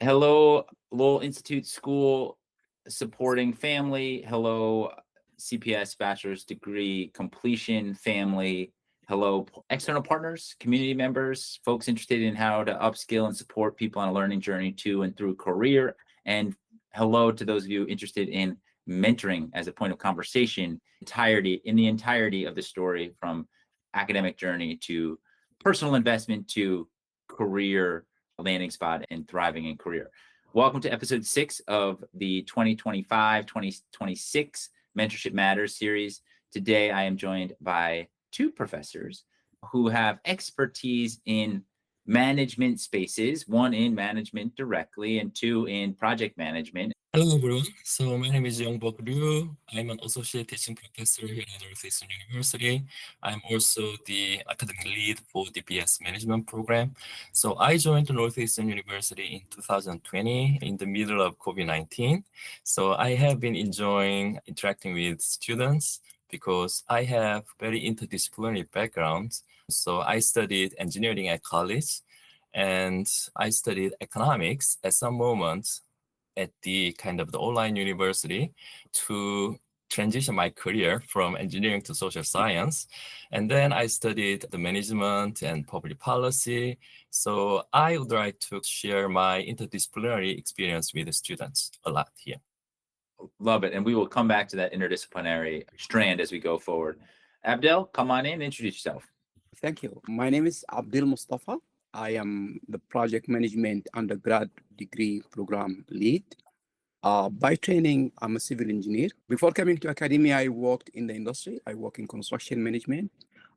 Hello, Lowell Institute School supporting family. Hello, CPS bachelor's degree completion family. Hello, external partners, community members, folks interested in how to upskill and support people on a learning journey to and through career. And hello to those of you interested in mentoring as a point of conversation in the entirety of the story, from academic journey to personal investment to career landing spot and thriving in career. Welcome to episode 6 of the 2025-2026 Mentorship Matters series. Today, I am joined by two professors who have expertise in management spaces, one in management directly and two in project management. Hello everyone, so my name is Youngbok Ryu. I'm an associate teaching professor here at Northeastern University. I'm also the academic lead for the BS management program. So I joined Northeastern University in 2020 in the middle of COVID-19. So I have been enjoying interacting with students because I have very interdisciplinary background. So I studied engineering at college and I studied economics at some moment at the kind of the online university to transition my career from engineering to social science. And then I studied the management and public policy. So I would like to share my interdisciplinary experience with the students a lot here. Love it. And we will come back to that interdisciplinary strand as we go forward. Abdel, come on in, introduce yourself. Thank you. My name is Abdel Mustafa. I am the project management undergrad degree program lead. By training, I'm a civil engineer. Before coming to academia, I worked in the industry. I work in construction management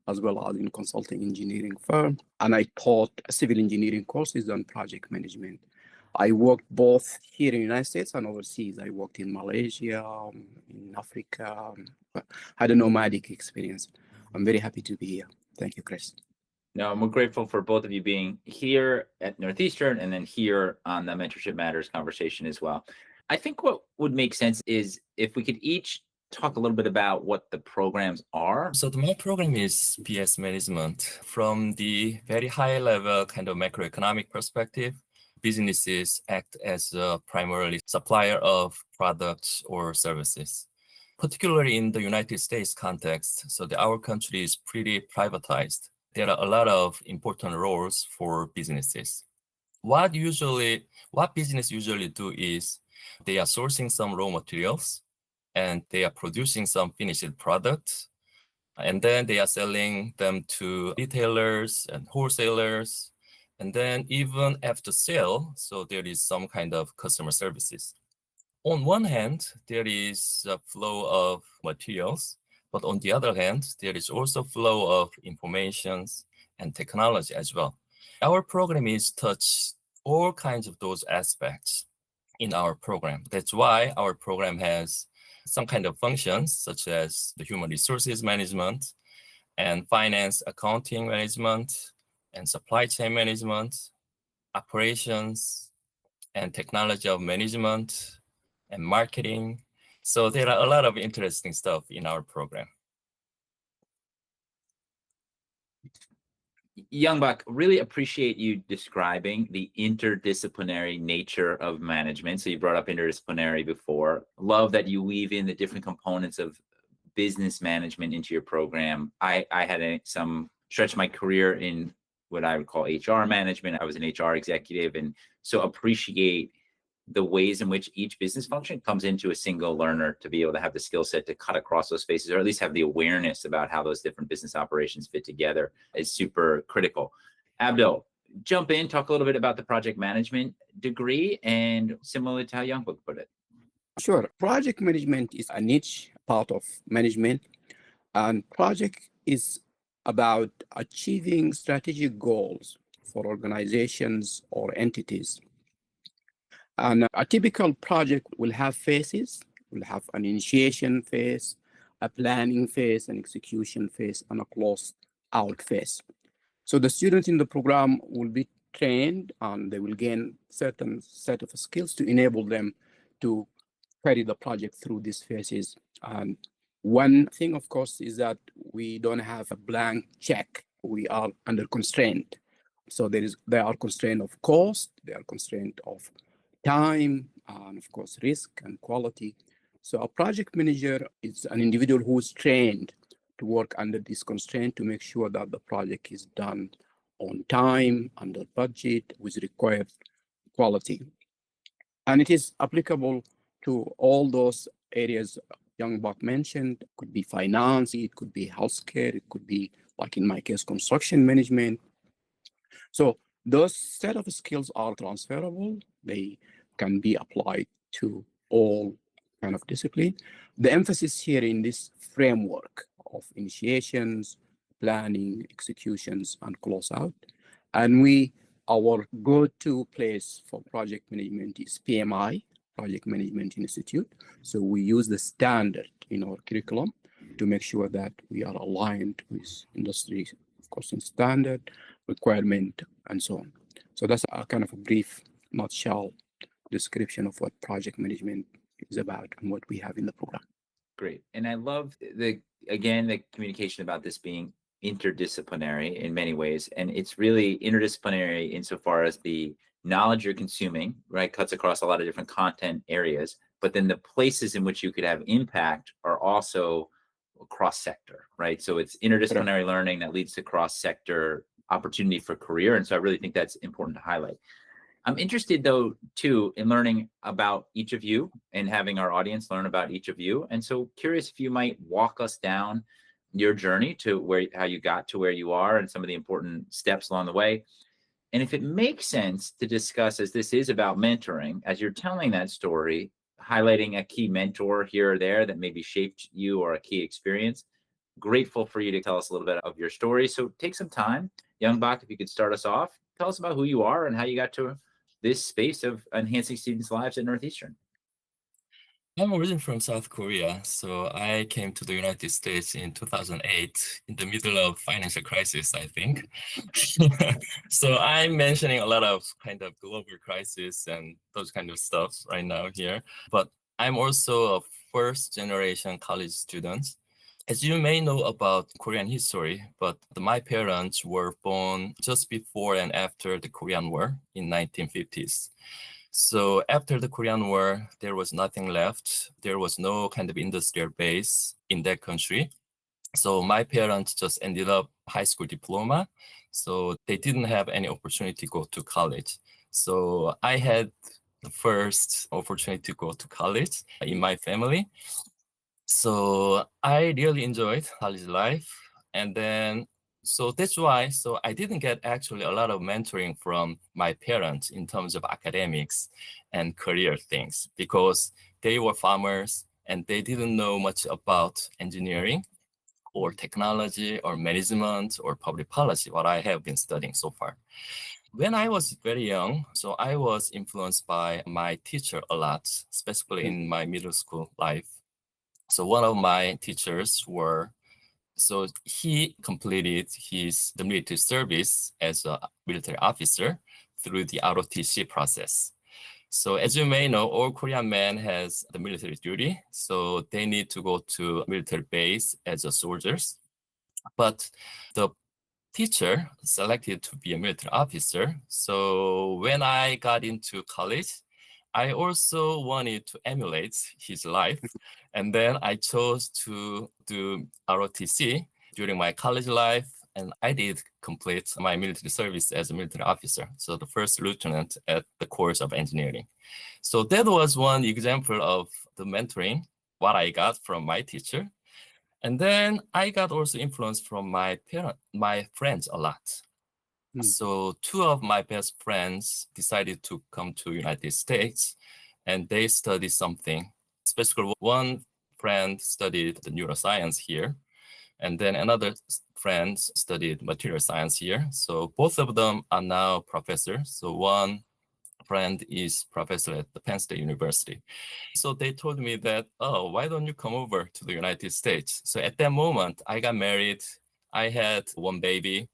as well as in consulting engineering firm. And I taught civil engineering courses on project management. I worked both here in the United States and overseas. I worked in Malaysia, in Africa. Had a nomadic experience. I'm very happy to be here. Thank you, Chris. No, we're grateful for both of you being here at Northeastern and then here on the Mentorship Matters conversation as well. I think what would make sense is if we could each talk a little bit about what the programs are. So my program is BS management. From the very high level kind of macroeconomic perspective, businesses act as a primarily supplier of products or services. Particularly in the United States context, so our country is pretty privatized. There are a lot of important roles for businesses. What business usually do is they are sourcing some raw materials and they are producing some finished products, and then they are selling them to retailers and wholesalers. And then even after sale, so there is some kind of customer services. On one hand, there is a flow of materials, but on the other hand, there is also flow of informations and technology as well. Our program is touch all kinds of those aspects in our program. That's why our program has some kind of functions such as the human resources management and finance accounting management and supply chain management, operations and technology of management and marketing. So there are a lot of interesting stuff in our program. Youngbok, really appreciate you describing the interdisciplinary nature of management. So you brought up interdisciplinary before. Love that you weave in the different components of business management into your program. I had some stretch my career in what I would call HR management. I was an HR executive, and so appreciate the ways in which each business function comes into a single learner to be able to have the skill set to cut across those spaces, or at least have the awareness about how those different business operations fit together is super critical. Abdel, jump in, talk a little bit about the project management degree and similar to how Youngbok put it. Sure. Project management is a niche part of management, and project is about achieving strategic goals for organizations or entities. And a typical project will have phases. We'll have an initiation phase, a planning phase, an execution phase, and a close-out phase. So the students in the program will be trained and they will gain certain set of skills to enable them to carry the project through these phases. And one thing, of course, is that we don't have a blank check. We are under constraint. So there are constraint of cost, there are constraint of time, and of course, risk and quality. So a project manager is an individual who is trained to work under this constraint to make sure that the project is done on time, under budget, with required quality. And it is applicable to all those areas Youngbok mentioned. It could be finance, it could be healthcare, it could be, like in my case, construction management. So those set of skills are transferable. They can be applied to all kind of discipline. The emphasis here in this framework of initiations, planning, executions, and closeout. And our go-to place for project management is PMI, Project Management Institute. So we use the standard in our curriculum to make sure that we are aligned with industry, of course, in standard, requirement, and so on. So that's a kind of a brief nutshell description of what project management is about and what we have in the program. Great. And I love the communication about this being interdisciplinary in many ways. And it's really interdisciplinary insofar as the knowledge you're consuming, right, cuts across a lot of different content areas, but then the places in which you could have impact are also cross sector, right? So it's interdisciplinary learning that leads to cross sector opportunity for career. And so I really think that's important to highlight. I'm interested, though, too, in learning about each of you and having our audience learn about each of you. And so curious if you might walk us down your journey to how you got to where you are and some of the important steps along the way. And if it makes sense to discuss, as this is about mentoring, as you're telling that story, highlighting a key mentor here or there that maybe shaped you or a key experience. Grateful for you to tell us a little bit of your story. So take some time. Youngbok, if you could start us off, tell us about who you are and how you got to this space of enhancing students' lives at Northeastern. I'm originally from South Korea, so I came to the United States in 2008 in the middle of financial crisis, I think. So I'm mentioning a lot of kind of global crisis and those kind of stuff right now here, but I'm also a first generation college student. As you may know about Korean history, but my parents were born just before and after the Korean War in 1950s. So after the Korean War, there was nothing left. There was no kind of industrial base in that country. So my parents just ended up high school diploma. So they didn't have any opportunity to go to college. So I had the first opportunity to go to college in my family. So I really enjoyed college life. And then so that's why, so I didn't get actually a lot of mentoring from my parents in terms of academics and career things because they were farmers and they didn't know much about engineering or technology or management or public policy, what I have been studying so far. When I was very young, so I was influenced by my teacher a lot, especially in my middle school life. So one of my teachers so he completed the military service as a military officer through the ROTC process. So as you may know, all Korean men has the military duty. So they need to go to military base as a soldiers. But the teacher selected to be a military officer. So when I got into college, I also wanted to emulate his life. And then I chose to do ROTC during my college life. And I did complete my military service as a military officer. So the first lieutenant at the course of engineering. So that was one example of the mentoring, what I got from my teacher. And then I got also influence from my friends a lot. So two of my best friends decided to come to United States and they studied something. Especially one friend studied the neuroscience here. And then another friend studied material science here. So both of them are now professors. So one friend is professor at the Penn State University. So they told me that, oh, why don't you come over to the United States? So at that moment, I got married. I had one baby.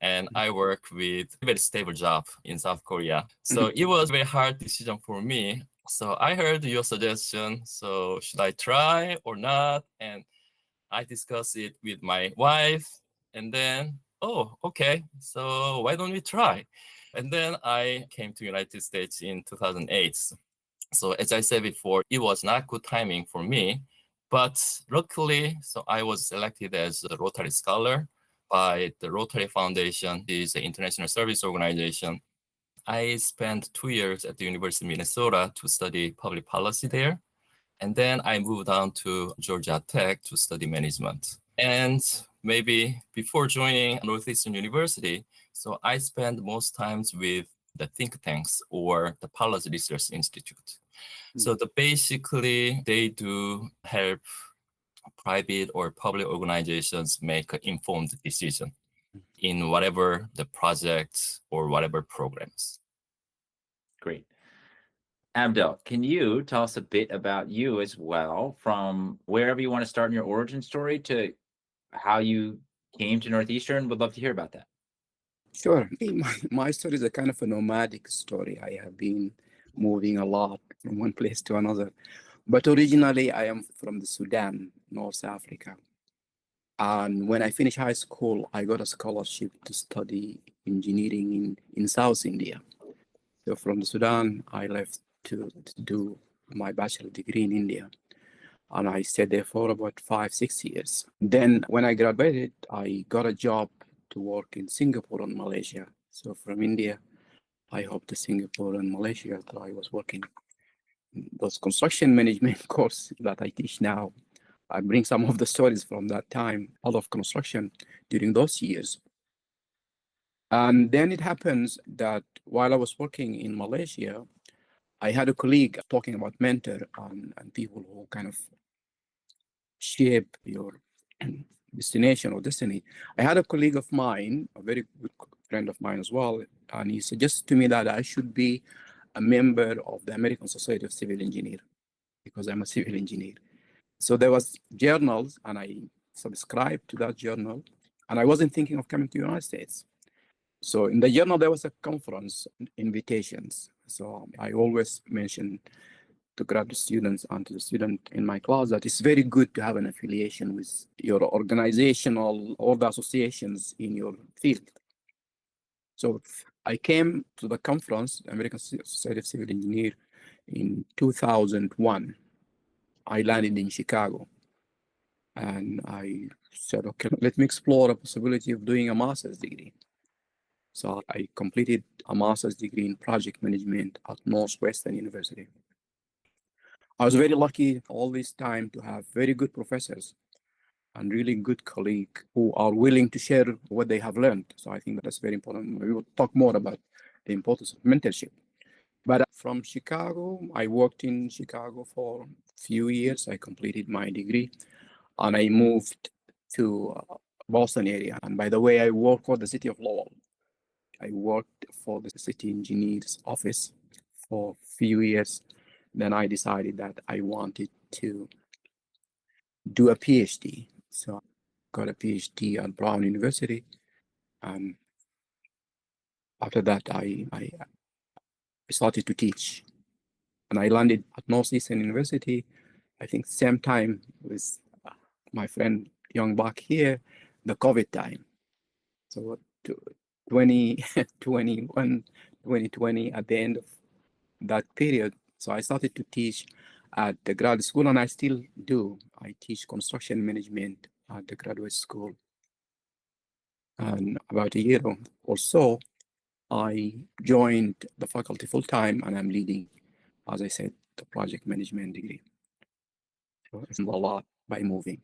And I work with a very stable job in South Korea. So it was a very hard decision for me. So I heard your suggestion. So should I try or not? And I discussed it with my wife. And then, oh, okay. So why don't we try? And then I came to United States in 2008. So as I said before, it was not good timing for me, but luckily, so I was selected as a Rotary Scholar by the Rotary Foundation. This is an international service organization. I spent 2 years at the University of Minnesota to study public policy there. And then I moved on to Georgia Tech to study management. And maybe before joining Northeastern University, so I spent most times with the think tanks or the Policy Research Institute. So basically, they do help private or public organizations make an informed decision in whatever the project or whatever programs. Great. Abdel, can you tell us a bit about you as well, from wherever you want to start in your origin story to how you came to Northeastern? Would love to hear about that. Sure. My story is a kind of a nomadic story. I have been moving a lot from one place to another. But originally, I am from the Sudan, North Africa. And when I finished high school, I got a scholarship to study engineering in South India. So from the Sudan, I left to do my bachelor degree in India. And I stayed there for about 5-6 years. Then when I graduated, I got a job to work in Singapore and Malaysia. So from India, I hopped to Singapore and Malaysia. So I was working in those construction management course that I teach now. I bring some of the stories from that time, all of construction during those years. And then it happens that while I was working in Malaysia, I had a colleague talking about mentor and people who kind of shape your destination or destiny. I had a colleague of mine, a very good friend of mine as well, and he suggested to me that I should be a member of the American Society of Civil Engineers because I'm a civil engineer. So there was journals, and I subscribed to that journal, and I wasn't thinking of coming to the United States. So in the journal, there was a conference invitations. So I always mention to graduate students and to the student in my class that it's very good to have an affiliation with your organizational or the associations in your field. So I came to the conference, American Society of Civil Engineers, in 2001. I landed in Chicago, and I said, okay, let me explore a possibility of doing a master's degree. So I completed a master's degree in project management at Northwestern University. I was very lucky all this time to have very good professors and really good colleagues who are willing to share what they have learned. So I think that's very important. We will talk more about the importance of mentorship. But from Chicago, I worked in Chicago for a few years. I completed my degree and I moved to Boston area. And by the way, I worked for the city of Lowell. I worked for the city engineer's office for a few years. Then I decided that I wanted to do a PhD. So I got a PhD at Brown University. After that, I started to teach. And I landed at Northeastern University, I think same time with my friend Youngbok here, the COVID time. So 2021, 2020, at the end of that period, so I started to teach at the grad school, and I still do. I teach construction management at the graduate school. And about a year or so, I joined the faculty full-time, and I'm leading, as I said, the project management degree. So it's a lot by moving.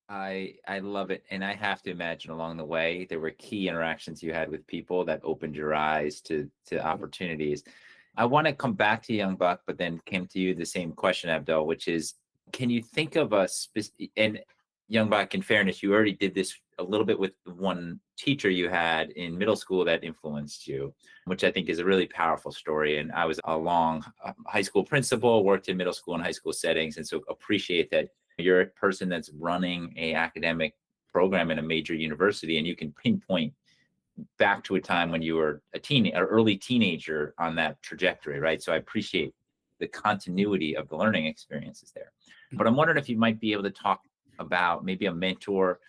I love it. And I have to imagine along the way, there were key interactions you had with people that opened your eyes to opportunities. I want to come back to Youngbok, but then came to you the same question, Abdel, which is, can you think of a and Youngbok, in fairness, you already did this a little bit with one teacher you had in middle school that influenced you, which I think is a really powerful story. And I was a long high school principal, worked in middle school and high school settings. And so appreciate that you're a person that's running a academic program in a major university, and you can pinpoint back to a time when you were a early teenager on that trajectory, right? So I appreciate the continuity of the learning experiences there. But I'm wondering if you might be able to talk about maybe a mentor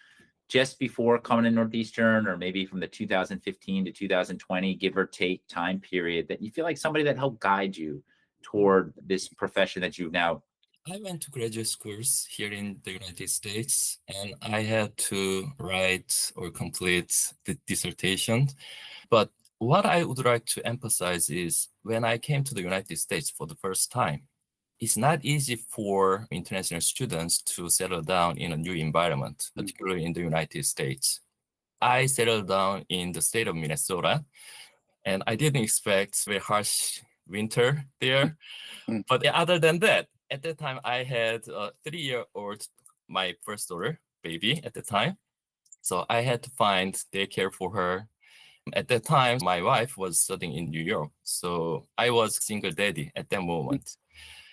just before coming to Northeastern, or maybe from the 2015 to 2020, give or take time period, that you feel like somebody that helped guide you toward this profession that you've now? I went to graduate schools here in the United States, and I had to write or complete the dissertation. But what I would like to emphasize is when I came to the United States for the first time, it's not easy for international students to settle down in a new environment, particularly in the United States. I settled down in the state of Minnesota, and I didn't expect very harsh winter there. Mm. But other than that, at that time, I had a 3-year-old, my first daughter, baby at the time. So I had to find daycare for her. At that time, my wife was studying in New York. So I was single daddy at that moment.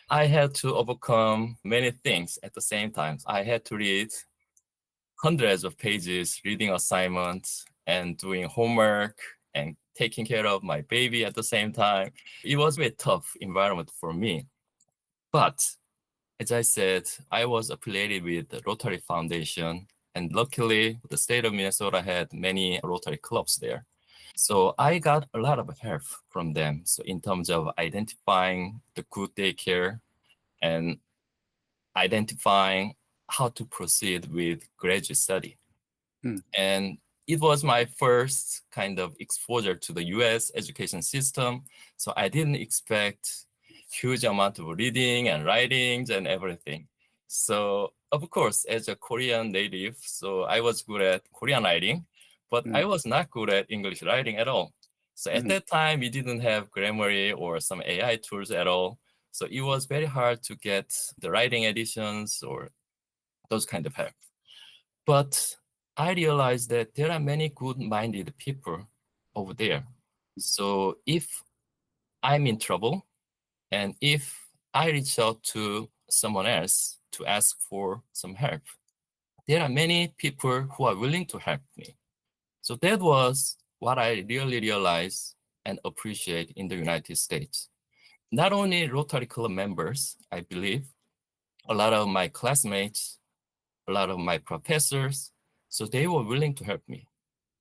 I had to overcome many things at the same time. I had to read hundreds of pages, reading assignments and doing homework and taking care of my baby at the same time. It was a very tough environment for me. But as I said, I was affiliated with the Rotary Foundation, and luckily the state of Minnesota had many Rotary clubs there. So I got a lot of help from them. So in terms of identifying the good daycare and identifying how to proceed with graduate study. And it was my first kind of exposure to the US education system. So I didn't expect huge amount of reading and writings and everything. So of course, as a Korean native, so I was good at Korean writing, but I was not good at English writing at all. So at that time, we didn't have Grammarly or some AI tools at all. So it was very hard to get the writing editions or those kind of help. But I realized that there are many good-minded people over there. So if I'm in trouble, and if I reach out to someone else to ask for some help, there are many people who are willing to help me. So that was what I really realized and appreciate in the United States. Not only Rotary Club members, I believe, a lot of my classmates, a lot of my professors, so they were willing to help me.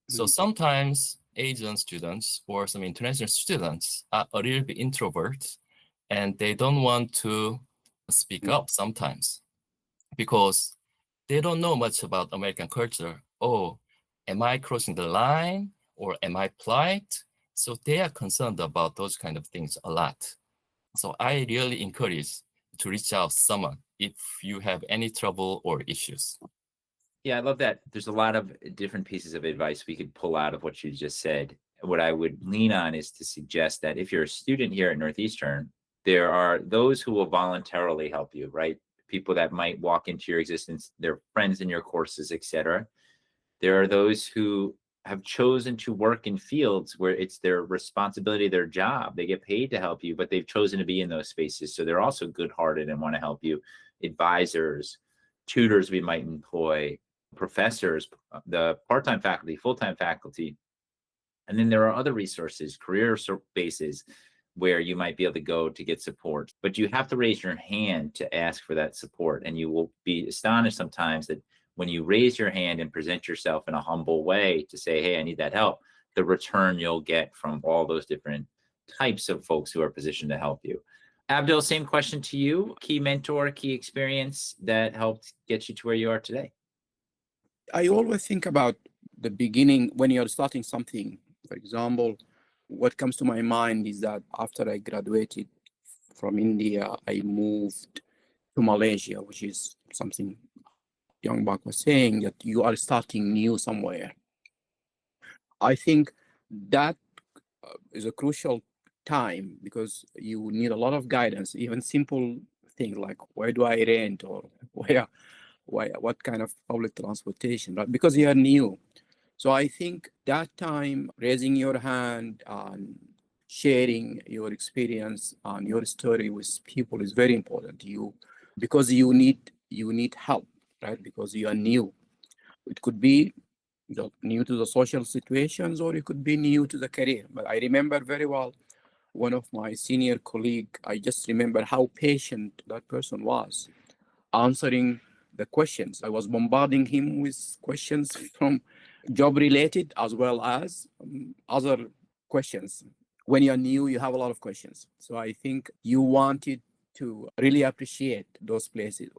So sometimes Asian students or some international students are a little bit introverts, and they don't want to speak up sometimes because they don't know much about American culture. Oh, am I crossing the line or am I polite? So they are concerned about those kind of things a lot. So I really encourage to reach out to someone if you have any trouble or issues. Yeah, I love that. There's a lot of different pieces of advice we could pull out of what you just said. What I would lean on is to suggest that if you're a student here at Northeastern, there are those who will voluntarily help you, right? People that might walk into your existence, they're friends in your courses, etc. There are those who have chosen to work in fields where it's their responsibility, their job. They get paid to help you, but they've chosen to be in those spaces. So they're also good-hearted and want to help you. Advisors, tutors we might employ, professors, the part-time faculty, full-time faculty. And then there are other resources, career bases, where you might be able to go to get support. But you have to raise your hand to ask for that support. And you will be astonished sometimes that when you raise your hand and present yourself in a humble way to say, hey, I need that help, the return you'll get from all those different types of folks who are positioned to help you. Abdel, same question to you. Key mentor, key experience that helped get you to where you are today. I always think about the beginning when you're starting something. For example, what comes to my mind is that after I graduated from India, I moved to Malaysia, which is something Youngbok was saying, that you are starting new somewhere. I think that is a crucial time because you need a lot of guidance, even simple things like where do I rent or what kind of public transportation, right? Because you are new. So I think that time, raising your hand and sharing your experience and your story with people is very important. Because you need help, right? Because you are new. It could be new to the social situations, or it could be new to the career. But I remember very well one of my senior colleague. I just remember how patient that person was, answering the questions. I was bombarding him with questions from job related as well as other questions. When you're new, you have a lot of questions. So I think you wanted to really appreciate those places,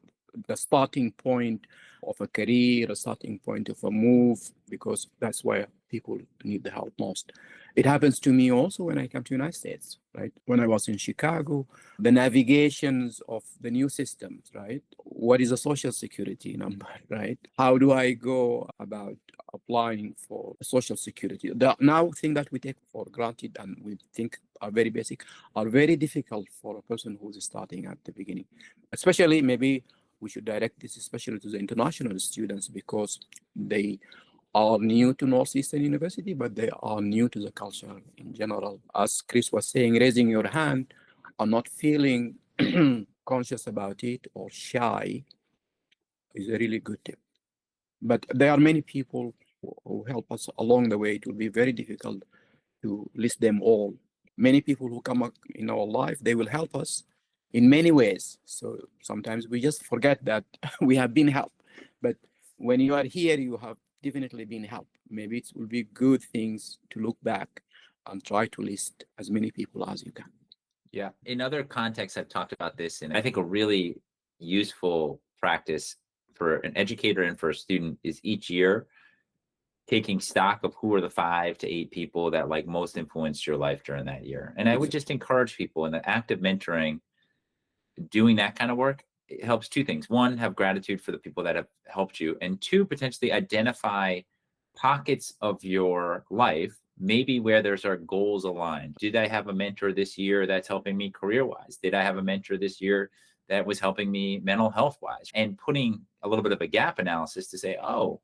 the starting point of a career, a starting point of a move, because that's where people need the help most. It happens to me also when I come to United States, right? When I was in Chicago, the navigations of the new systems, right? What is a social security number, right? How do I go about applying for social security? The now thing that we take for granted and we think are very basic are very difficult for a person who's starting at the beginning. Especially maybe we should direct this especially to the international students because they are new to Northeastern University, but they are new to the culture in general. As Chris was saying, raising your hand or not feeling conscious about it or shy is a really good tip. But there are many people who help us along the way. It will be very difficult to list them all. Many people who come up in our life, they will help us in many ways. So sometimes we just forget that we have been helped. But when you are here, you have definitely been helped. Maybe it will be good things to look back and try to list as many people as you can. Yeah. In other contexts, I've talked about this, and I think a really useful practice for an educator and for a student is each year taking stock of who are the 5 to 8 people that like most influenced your life during that year. And I would just encourage people in the act of mentoring, doing that kind of work. It helps 2 things. 1, have gratitude for the people that have helped you. And 2, potentially identify pockets of your life, maybe where there's our goals aligned. Did I have a mentor this year that's helping me career-wise? Did I have a mentor this year that was helping me mental health-wise? And putting a little bit of a gap analysis to say, oh,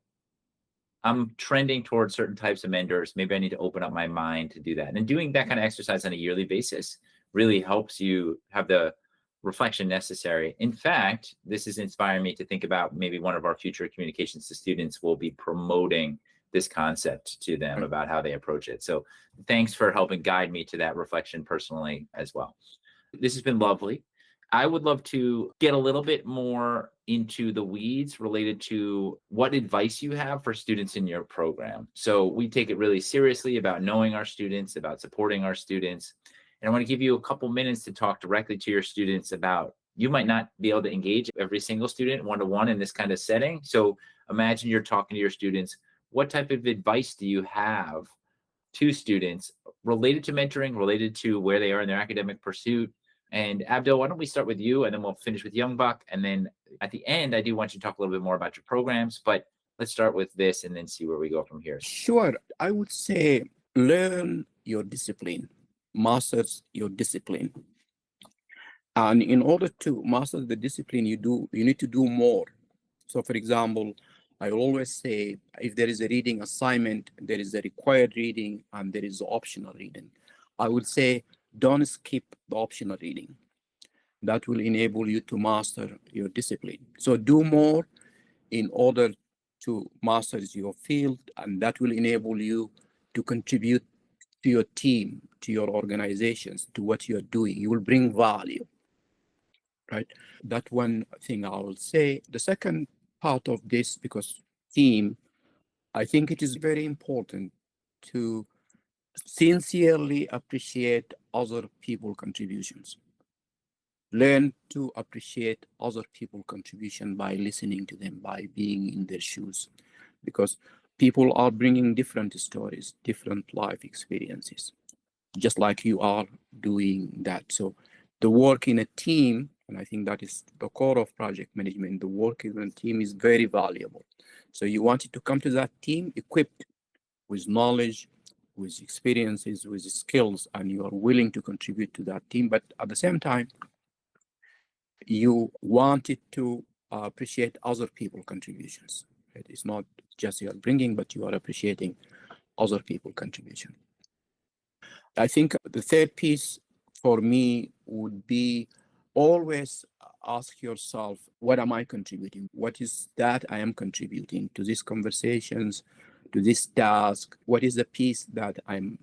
I'm trending towards certain types of mentors. Maybe I need to open up my mind to do that. And doing that kind of exercise on a yearly basis really helps you have the reflection necessary. In fact, this is inspiring me to think about maybe one of our future communications to students will be promoting this concept to them about how they approach it. So thanks for helping guide me to that reflection personally as well. This has been lovely. I would love to get a little bit more into the weeds related to what advice you have for students in your program. So we take it really seriously about knowing our students, about supporting our students. And I want to give you a couple minutes to talk directly to your students about, you might not be able to engage every single student one-to-one in this kind of setting. So imagine you're talking to your students. What type of advice do you have to students related to mentoring, related to where they are in their academic pursuit? And Abdel, why don't we start with you, and then we'll finish with Youngbok. And then at the end, I do want you to talk a little bit more about your programs, but let's start with this and then see where we go from here. Sure. I would say learn your discipline, master your discipline. And in order to master the discipline, you need to do more. So for example, I always say if there is a reading assignment, there is a required reading and there is optional reading. I would say don't skip the optional reading. That will enable you to master your discipline. So do more in order to master your field, and that will enable you to contribute to your team, to your organizations, to what you're doing. You will bring value, right? That one thing I will say. The second part of this, because team, I think it is very important to sincerely appreciate other people's contributions. Learn to appreciate other people's contribution by listening to them, by being in their shoes, because people are bringing different stories, different life experiences, just like you are doing that. So the work in a team, and I think that is the core of project management, the work in a team is very valuable. So you wanted to come to that team equipped with knowledge, with experiences, with skills, and you are willing to contribute to that team. But at the same time, you wanted to appreciate other people's contributions. Right? It's not just you are bringing, but you are appreciating other people's contribution. I think the third piece for me would be always ask yourself, what am I contributing? What is that I am contributing to these conversations, to this task? What is the piece that I'm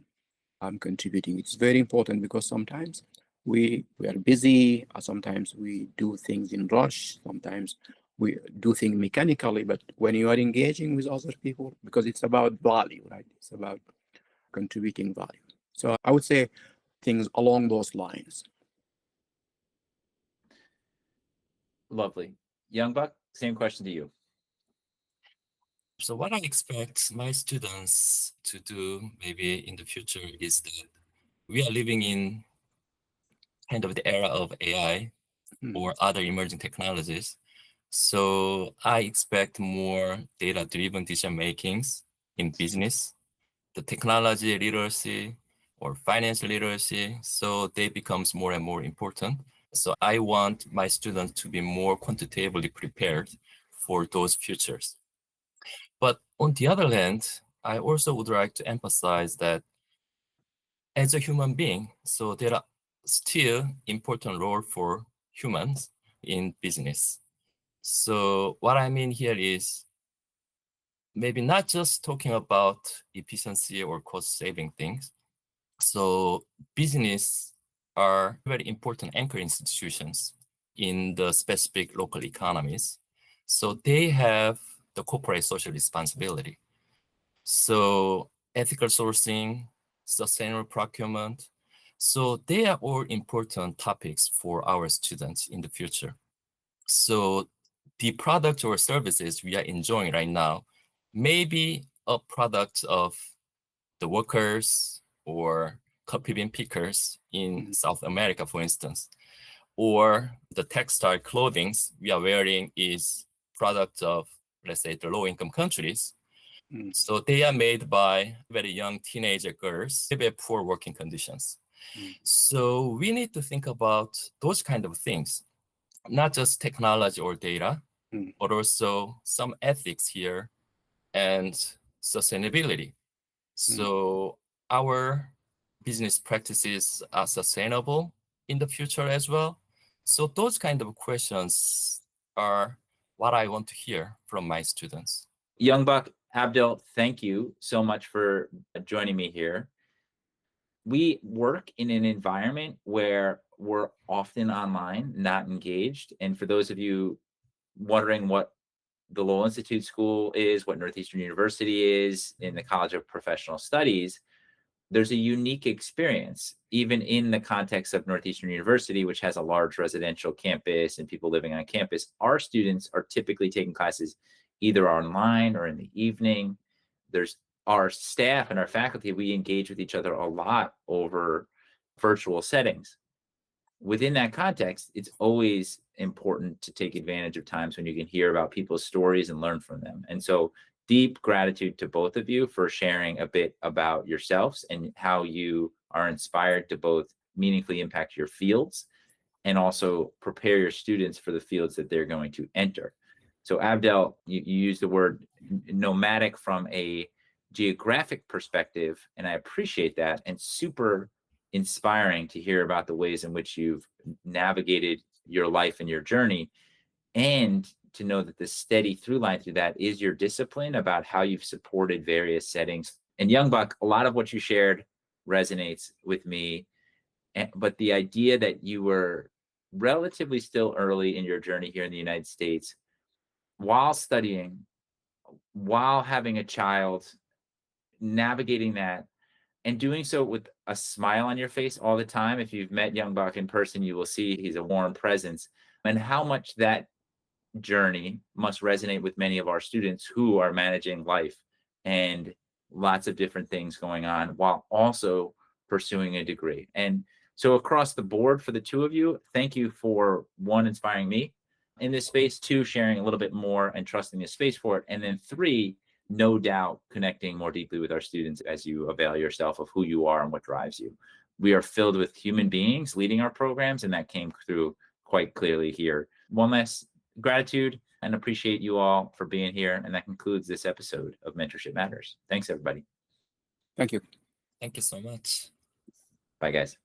contributing? It's very important because sometimes we are busy, sometimes we do things in rush, sometimes we do things mechanically, but when you are engaging with other people, because it's about value, right? It's about contributing value. So I would say things along those lines. Lovely. Youngbok, same question to you. So what I expect my students to do maybe in the future is that we are living in kind of the era of AI or other emerging technologies. So I expect more data-driven decision makings in business, the technology literacy or financial literacy. So they becomes more and more important. So I want my students to be more quantitatively prepared for those futures. But on the other hand, I also would like to emphasize that as a human being, so there are still important role for humans in business. So what I mean here is maybe not just talking about efficiency or cost saving things. So business are very important anchor institutions in the specific local economies. So they have the corporate social responsibility. So ethical sourcing, sustainable procurement. So they are all important topics for our students in the future. So the product or services we are enjoying right now may be a product of the workers or coffee bean pickers in South America, for instance, or the textile clothing we are wearing is product of, let's say, the low-income countries. So they are made by very young teenager girls, very poor working conditions. So we need to think about those kind of things, not just technology or data, but also some ethics here and sustainability. So our business practices are sustainable in the future as well. So those kind of questions are what I want to hear from my students. Youngbok, Abdel, thank you so much for joining me here. We work in an environment where we're often online, not engaged. And for those of you wondering what the Lowell Institute School is, what Northeastern University is in the College of Professional Studies, there's a unique experience, even in the context of Northeastern University, which has a large residential campus and people living on campus. Our students are typically taking classes either online or in the evening. There's our staff and our faculty, we engage with each other a lot over virtual settings. Within that context, it's always important to take advantage of times when you can hear about people's stories and learn from them. And so deep gratitude to both of you for sharing a bit about yourselves and how you are inspired to both meaningfully impact your fields and also prepare your students for the fields that they're going to enter. So Abdel, you used the word nomadic from a geographic perspective, and I appreciate that, and super inspiring to hear about the ways in which you've navigated your life and your journey, and to know that the steady through line through that is your discipline about how you've supported various settings. And Youngbok, a lot of what you shared resonates with me, but the idea that you were relatively still early in your journey here in the United States, while studying, while having a child, navigating that and doing so with a smile on your face all the time. If you've met Youngbok in person, you will see he's a warm presence, and how much that journey must resonate with many of our students who are managing life and lots of different things going on while also pursuing a degree. And so across the board for the two of you, thank you for one, inspiring me in this space, two, sharing a little bit more and trusting the space for it, and then three, no doubt connecting more deeply with our students as you avail yourself of who you are and what drives you. We are filled with human beings leading our programs, and that came through quite clearly here. One last gratitude and appreciate you all for being here. And that concludes this episode of Mentorship Matters. Thanks, everybody. Thank you. Thank you so much. Bye, guys.